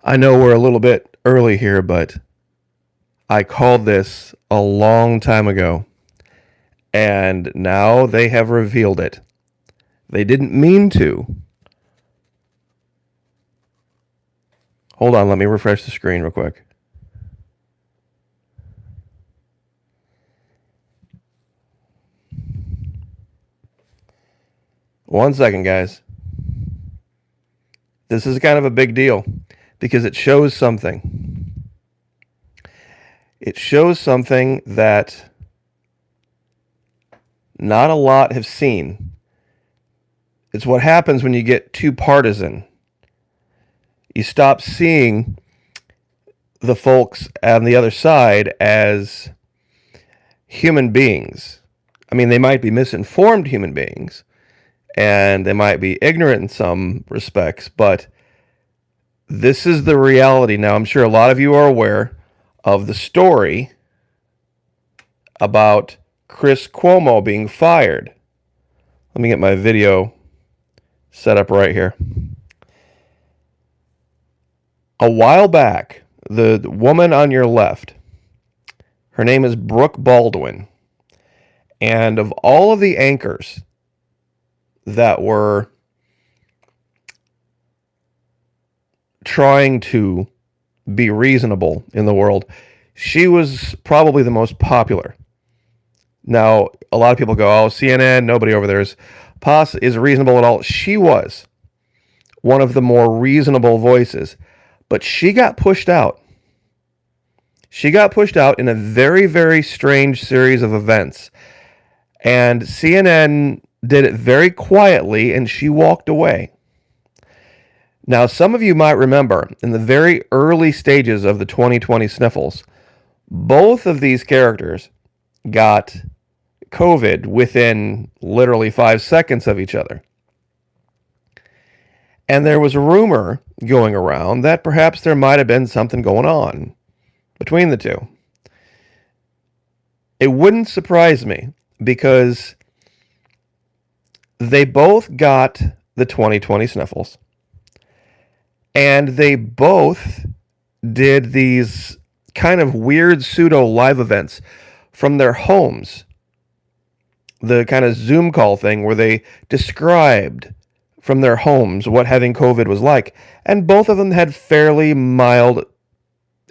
I know we're a little bit early here, but I called this a long time ago, and now they have revealed it. They didn't mean to. Hold on, let me refresh the screen real quick. One second, guys. This is kind of a big deal because it shows something. It shows something that not a lot have seen. It's what happens when you get too partisan. You stop seeing the folks on the other side as human beings. I mean, they might be misinformed human beings, and they might be ignorant in some respects, but this is the reality. Now, I'm sure a lot of you are aware of the story about Chris Cuomo being fired. Let me get my video set up right here. A while back, the woman on your left, her name is Brooke Baldwin, and of all of the anchors that were trying to be reasonable in the world, she was probably the most popular. Now, a lot of people go, oh, CNN, nobody over there is reasonable at all. She was one of the more reasonable voices, but she got pushed out. She got pushed out in a very, very strange series of events. And CNN did it very quietly, and she walked away. Now, some of you might remember, in the very early stages of the 2020 sniffles, both of these characters got COVID within literally 5 seconds of each other. And there was a rumor going around that perhaps there might have been something going on between the two. It wouldn't surprise me because they both got the 2020 sniffles, and they both did these kind of weird pseudo live events from their homes. The kind of Zoom call thing where they described from their homes what having COVID was like. And both of them had fairly mild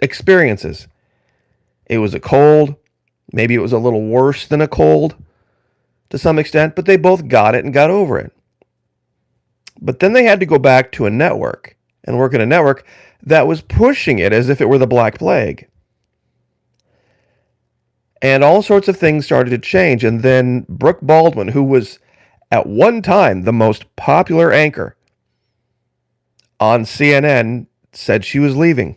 experiences. It was a cold. Maybe it was a little worse than a cold to some extent, but they both got it and got over it. But then they had to go back to a network and work in a network that was pushing it as if it were the Black Plague. And all sorts of things started to change. And then Brooke Baldwin, who was at one time the most popular anchor on CNN, said she was leaving.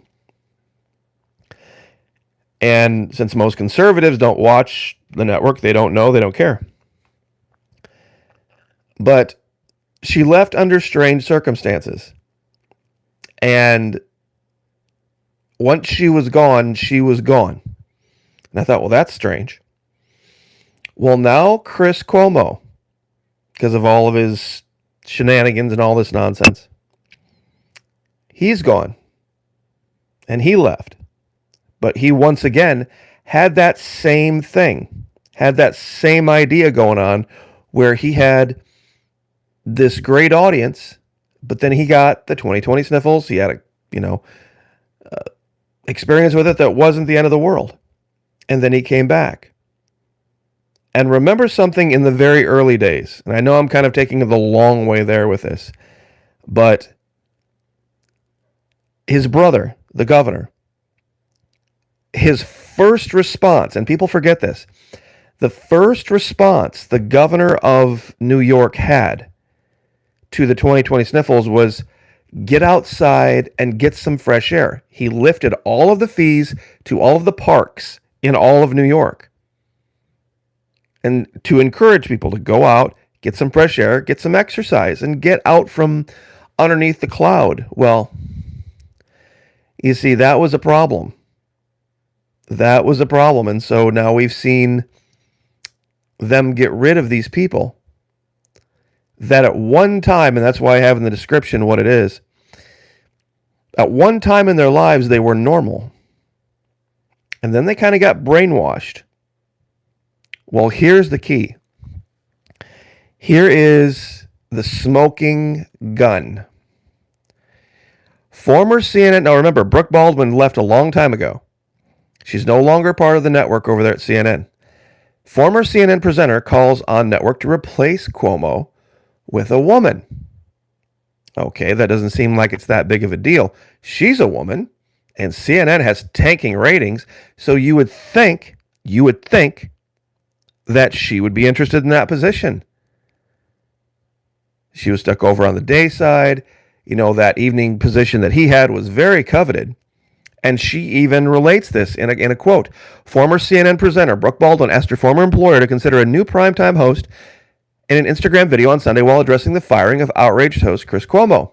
And since most conservatives don't watch the network, they don't know, they don't care. But she left under strange circumstances. And once she was gone, she was gone. And I thought, well, that's strange. Well, now Chris Cuomo, because of all of his shenanigans and all this nonsense, he's gone. And he left. But he once again had that same thing, had that same idea going on where he had this great audience, but then he got the 2020 sniffles. He had a, experience with it that wasn't the end of the world. And then he came back. And remember something in the very early days, and I know I'm kind of taking the long way there with this, but his brother, the governor, his first response, and people forget this, the first response the governor of New York had to the 2020 sniffles was get outside and get some fresh air. He lifted all of the fees to all of the parks in all of New York, and to encourage people to go out, get some fresh air, get some exercise, and get out from underneath the cloud. Well, you see, that was a problem. That was a problem. And so now we've seen them get rid of these people that at one time, and that's why I have in the description what it is, At one time in their lives, they were normal. And then they kind of got brainwashed. Well, here's the key. Here is the smoking gun. Former CNN, now remember, Brooke Baldwin left a long time ago. She's no longer part of the network over there at CNN. Former CNN presenter calls on network to replace Cuomo with a woman. Okay, that doesn't seem like it's that big of a deal. She's a woman, and CNN has tanking ratings, so you would think that she would be interested in that position. She was stuck over on the day side. You know, that evening position that he had was very coveted. And she even relates this in a quote. Former CNN presenter Brooke Baldwin asked her former employer to consider a new primetime host in an Instagram video on Sunday while addressing the firing of outraged host Chris Cuomo.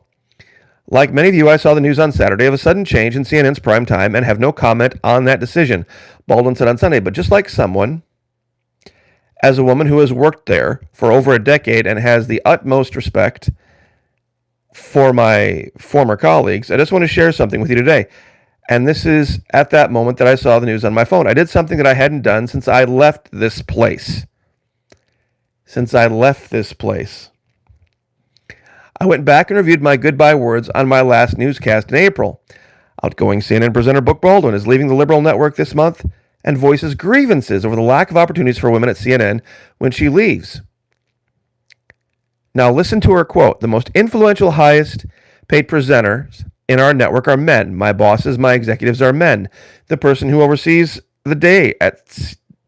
Like many of you, I saw the news on Saturday of a sudden change in CNN's primetime and have no comment on that decision, Baldwin said on Sunday. But just like someone, as a woman who has worked there for over a decade and has the utmost respect for my former colleagues, I just want to share something with you today. And this is at that moment that I saw the news on my phone. I did something that I hadn't done since I left this place. I went back and reviewed my goodbye words on my last newscast in April. Outgoing CNN presenter Brooke Baldwin is leaving the liberal network this month and voices grievances over the lack of opportunities for women at CNN when she leaves. Now listen to her quote. The most influential, highest paid presenters in our network are men. My bosses, my executives are men. The person who oversees the day at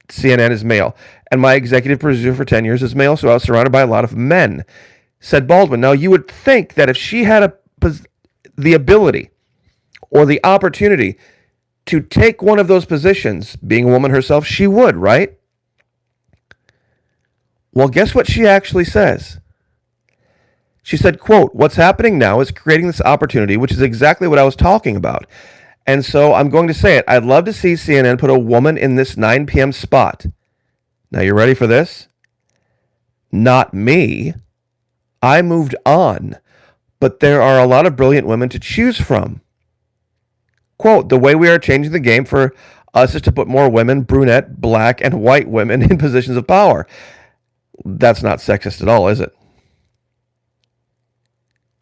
CNN is male. And my executive producer for 10 years is male, so I was surrounded by a lot of men, said Baldwin. Now, you would think that if she had the ability or the opportunity to take one of those positions, being a woman herself, she would, right? Well, guess what she actually says? She said, quote, what's happening now is creating this opportunity, which is exactly what I was talking about. And so I'm going to say it. I'd love to see CNN put a woman in this 9 p.m. spot. Now, you ready for this? Not me. I moved on. But there are a lot of brilliant women to choose from. Quote, the way we are changing the game for us is to put more women, brunette, black, and white women in positions of power. That's not sexist at all, is it?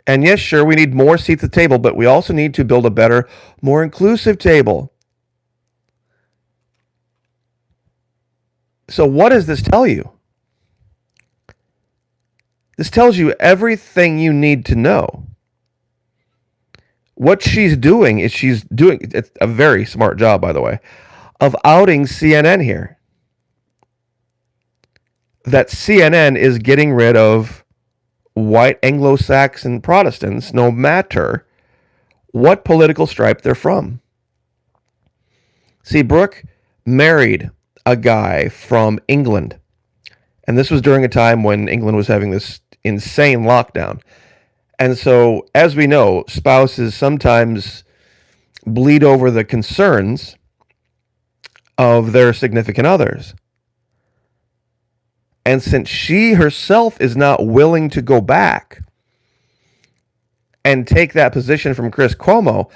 And yes, sure, we need more seats at the table, but we also need to build a better, more inclusive table. So what does this tell you? This tells you everything you need to know. What she's doing is it's a very smart job, by the way, of outing CNN here. That CNN is getting rid of white Anglo-Saxon Protestants, no matter what political stripe they're from. See, Brooke married a guy from England, and this was during a time when England was having this insane lockdown. And so, as we know, spouses sometimes bleed over the concerns of their significant others. And since she herself is not willing to go back and take that position from Chris Cuomo,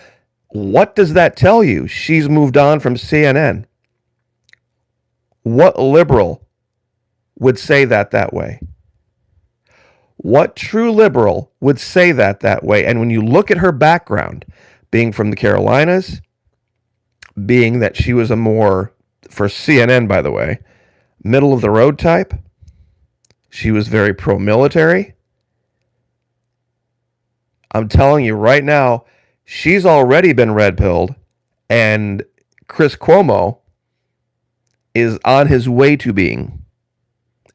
what does that tell you? She's moved on from CNN. What liberal would say that way? What true liberal would say that way? And when you look at her background, being from the Carolinas, being that she was a more, for CNN, by the way, middle of the road type, she was very pro-military. I'm telling you right now, she's already been red-pilled, and Chris Cuomo is on his way to being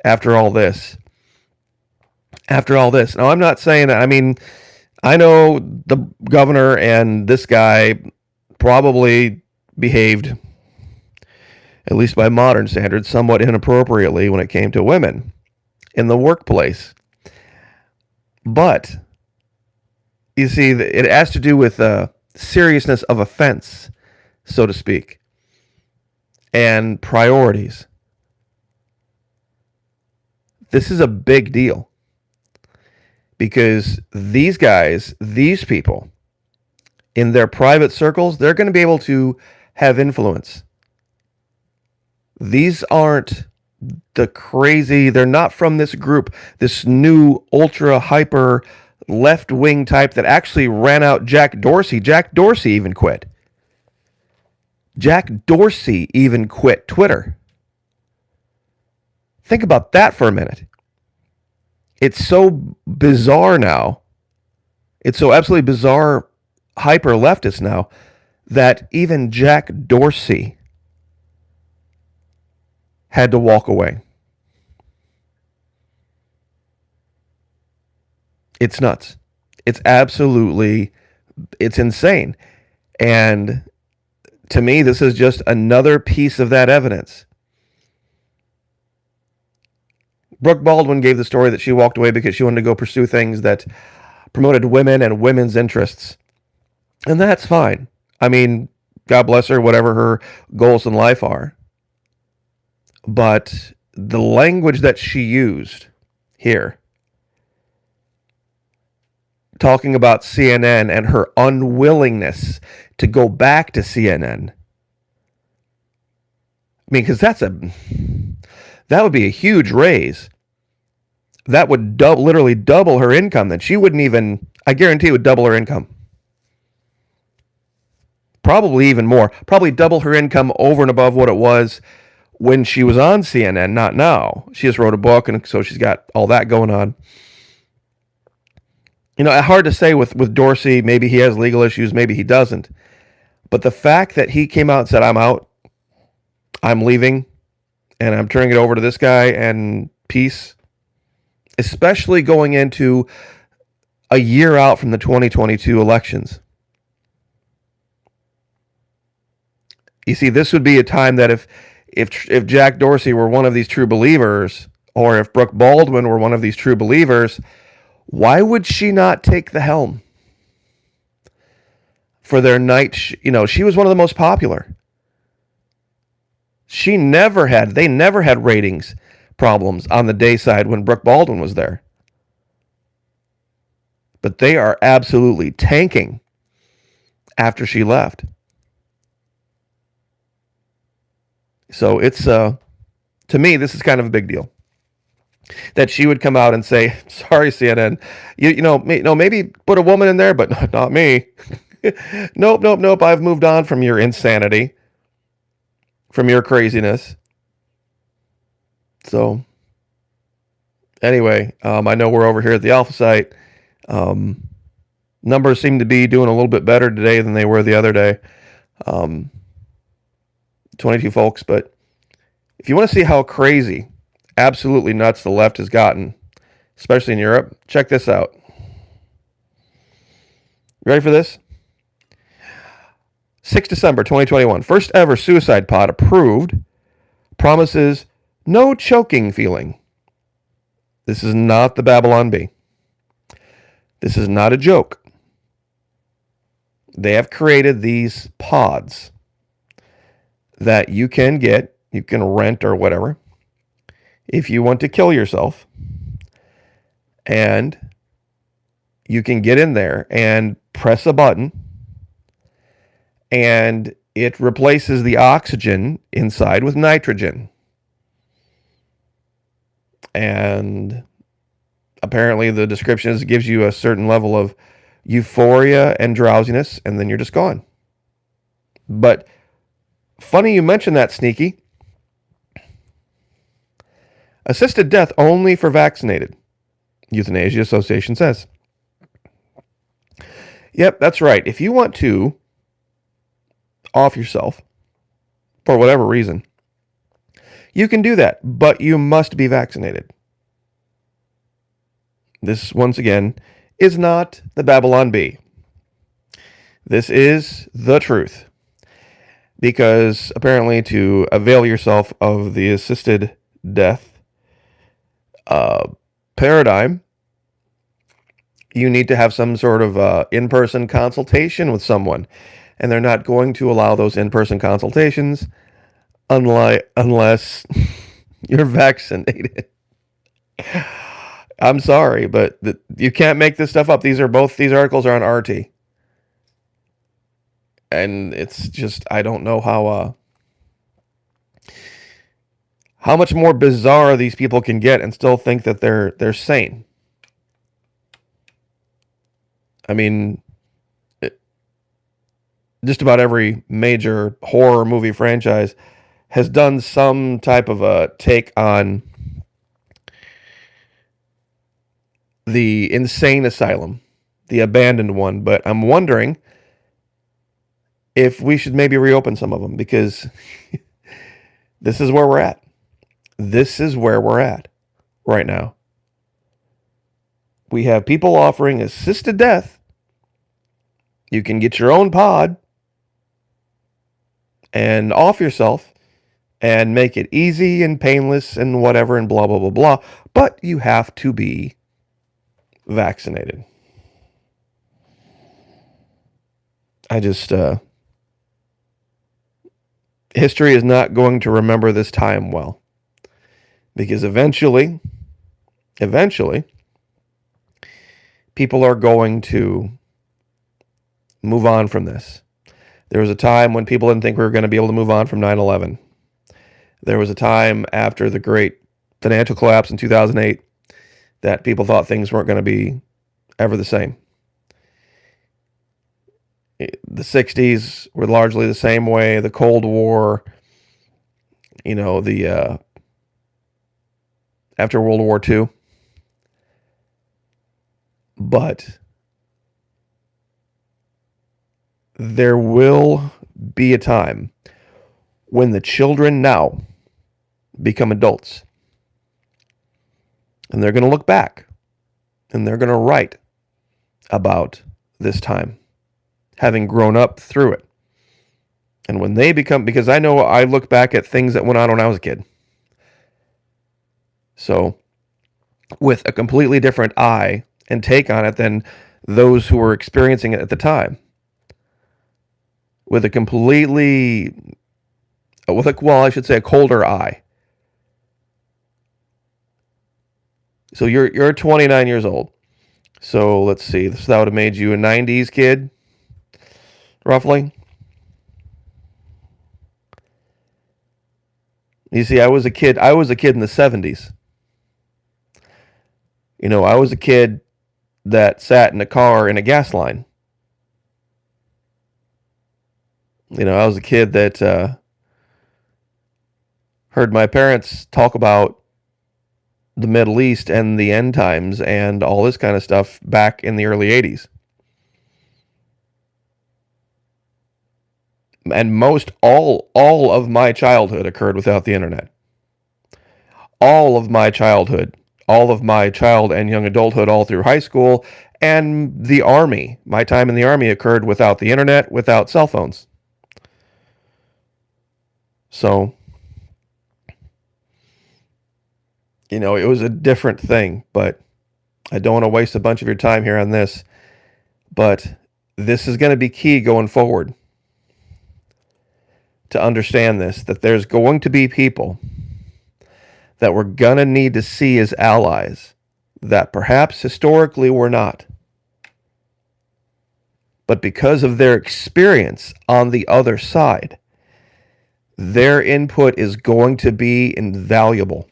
after all this. Now, I'm not saying that. I mean, I know the governor and this guy probably behaved, at least by modern standards, somewhat inappropriately when it came to women in the workplace. But, you see, it has to do with seriousness of offense, so to speak, and priorities. This is a big deal. Because these guys, these people, in their private circles, they're going to be able to have influence. These aren't they're not from this group, this new ultra hyper left wing type that actually ran out Jack Dorsey. Jack Dorsey even quit. Jack Dorsey even quit Twitter. Think about that for a minute. It's so bizarre now. It's so absolutely bizarre, hyper leftist now, that even Jack Dorsey had to walk away. It's nuts. It's insane. And to me, this is just another piece of that evidence. Brooke Baldwin gave the story that she walked away because she wanted to go pursue things that promoted women and women's interests. And that's fine. I mean, God bless her, whatever her goals in life are. But the language that she used here, talking about CNN and her unwillingness to go back to CNN. I mean, because that would be a huge raise. That would literally double her income. Then she wouldn't even, I guarantee it would double her income. Probably even more. Probably double her income over and above what it was when she was on CNN, not now. She just wrote a book, and so she's got all that going on. You know, hard to say with Dorsey. Maybe he has legal issues, maybe he doesn't. But the fact that he came out and said, I'm out, I'm leaving, and I'm turning it over to this guy, and peace, especially going into a year out from the 2022 elections. You see, this would be a time that if Jack Dorsey were one of these true believers, or if Brooke Baldwin were one of these true believers, why would she not take the helm for their night? She was one of the most popular. They never had ratings problems on the day side when Brooke Baldwin was there. But they are absolutely tanking after she left. So it's, to me, this is kind of a big deal. That she would come out and say, sorry, CNN, maybe put a woman in there, but not me. Nope. I've moved on from your insanity, from your craziness. So anyway, I know we're over here at the Alpha site. Numbers seem to be doing a little bit better today than they were the other day. 22 folks, but if you want to see how crazy, absolutely nuts the left has gotten, especially in Europe, check this out. Ready for this? 6 December 2021, first ever suicide pod approved, promises no choking feeling. This is not the Babylon Bee. This is not a joke. They have created these pods that you can rent or whatever, if you want to kill yourself. And you can get in there and press a button, and it replaces the oxygen inside with nitrogen. And apparently the description gives you a certain level of euphoria and drowsiness, and then you're just gone. But funny you mentioned that, Sneaky. Assisted death only for vaccinated, Euthanasia Association says. Yep, that's right. If you want to off yourself for whatever reason, you can do that, but you must be vaccinated. This, once again, is not the Babylon Bee. This is the truth. Because apparently to avail yourself of the assisted death paradigm, you need to have some sort of in-person consultation with someone. And they're not going to allow those in-person consultations unless you're vaccinated. I'm sorry, but you can't make this stuff up. These articles are on RT. And it's just, I don't know how much more bizarre these people can get and still think that they're sane. I mean, just about every major horror movie franchise has done some type of a take on the insane asylum, the abandoned one. But I'm wondering if we should maybe reopen some of them, because this is where we're at. This is where we're at right now. We have people offering assisted death. You can get your own pod and off yourself and make it easy and painless and whatever and blah, blah, blah, blah. But you have to be vaccinated. I just, history is not going to remember this time well. Because eventually, people are going to move on from this. There was a time when people didn't think we were going to be able to move on from 9/11. There was a time after the great financial collapse in 2008 that people thought things weren't going to be ever the same. The 60s were largely the same way. The Cold War, the after World War II. But there will be a time when the children now become adults. And they're going to look back and they're going to write about this time, having grown up through it. And when they become, because I know I look back at things that went on when I was a kid. So, with a completely different eye and take on it than those who were experiencing it at the time. With a a colder eye. So you're 29 years old. So let's see, so that would have made you a 90s kid, roughly. You see, I was a kid in the 70s. I was a kid that sat in a car in a gas line. I was a kid that heard my parents talk about the Middle East and the end times and all this kind of stuff back in the early 80s. And all of my childhood occurred without the internet. All of my child and young adulthood, all through high school, and the Army. My time in the Army occurred without the internet, without cell phones. So, it was a different thing, but I don't want to waste a bunch of your time here on this. But this is going to be key going forward to understand this, that there's going to be people that we're going to need to see as allies that perhaps historically were not. But because of their experience on the other side, their input is going to be invaluable.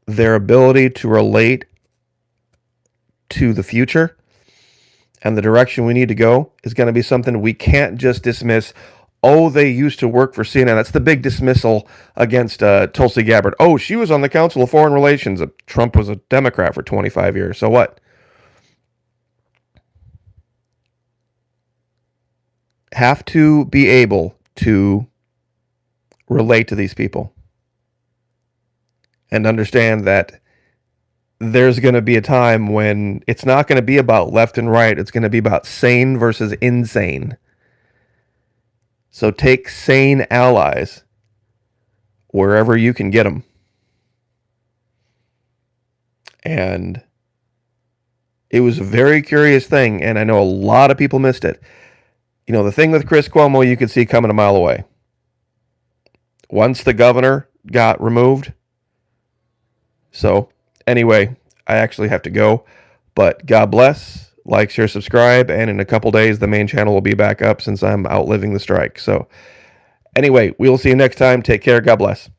Their ability to relate to the future and the direction we need to go is going to be something we can't just dismiss. Oh, they used to work for CNN. That's the big dismissal against Tulsi Gabbard. Oh, she was on the Council of Foreign Relations. Trump was a Democrat for 25 years. So what? Have to be able to relate to these people and understand that there's going to be a time when it's not going to be about left and right. It's going to be about sane versus insane. So take sane allies wherever you can get them. And it was a very curious thing, and I know a lot of people missed it. The thing with Chris Cuomo, you could see coming a mile away. Once the governor got removed. So, anyway, I actually have to go. But God bless. like, share, subscribe, and in a couple days, the main channel will be back up since I'm outliving the strike. So, anyway, we will see you next time. Take care. God bless.